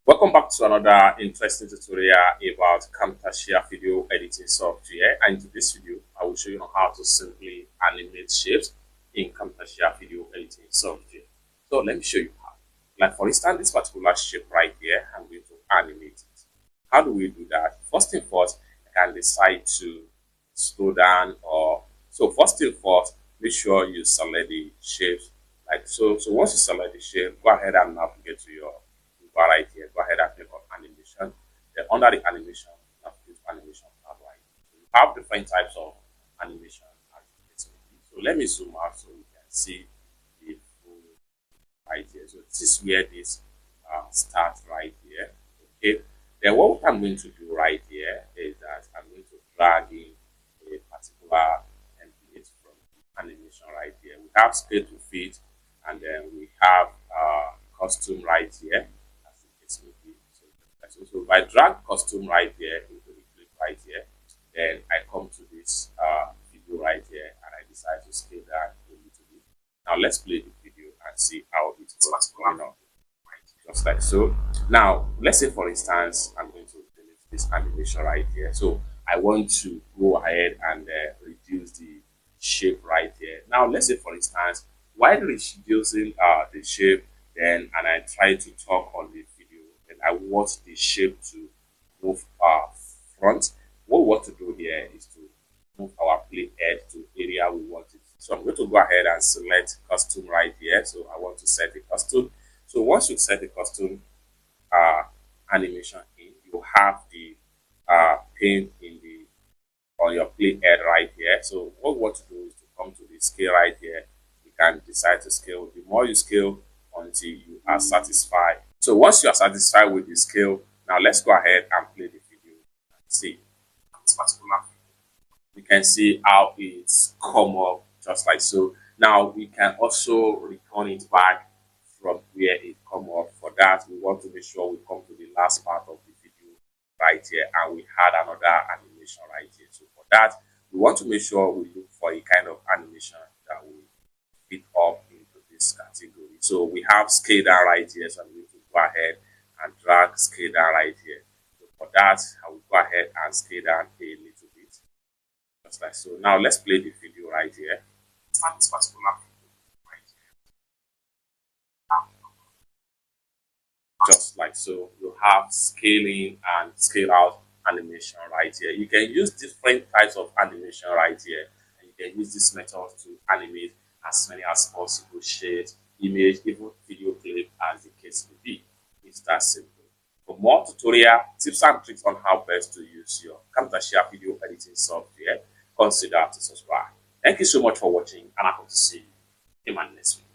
Welcome back to another interesting tutorial about Camtasia video editing software. And in this video, I will show you how to simply animate shapes in Camtasia video editing software. So let me show you how. Like for instance, this particular shape right here, I'm going to animate it. How do we do that? First thing first, I can decide to slow down so first thing first, make sure you select the shapes like so. So once you select the shape, go ahead and navigate to your right here. Go ahead and click on animation. Then under the animation, navigate to animation tab right. So you have different types of animation as it may be. So let me zoom out so you can see the full right here. So this is where this starts right here. Okay. Then what I'm going to do right here is that I'm going to drag in a particular template from the animation right here. We have scale to fit, and then we have custom right here. So if I drag custom right here into the clip right here, then I come to this video right here and I decide to scale down a little bit. Now let's play the video and see how it goes going on. Just like so. Now let's say for instance I'm going to delete this animation right here. So I want to go ahead and reduce the shape right here. Now let's say for instance while reducing the shape, then and I try to talk on the video, and I want the shape to move front. What we want to do here is to move our play head to area we want it. So I'm going to go ahead and select custom right here. So I want to set the custom. So once you set the custom animation in, you have the pane in the on your play head right here. So what we want to do is to come to the scale right here. You can decide to scale. The more you scale until you are satisfied. So once you are satisfied with the scale, now let's go ahead and play the video and see this particular video. You can see how it's come up just like so. Now we can also return it back from where it come up. For that, we want to make sure we come to the last part of the video right here, and we had another animation right here. So for that, we want to make sure we look for a kind of animation that will fit up into this category. So we have scale down right here. So I'm going to go ahead and drag scale down right here. So for that, I will go ahead and scale down a little bit. Just like so. Now let's play the video right here. Start this particular video right here. Just like so. You have scaling and scale out animation right here. You can use different types of animation right here. And you can use this method to animate as many as possible shapes, image, even video clip as the case may be. It's that simple. For more tutorial tips and tricks on how best to use your Camtasia video editing software, consider to subscribe. Thank you so much for watching, and I hope to see you in my next video.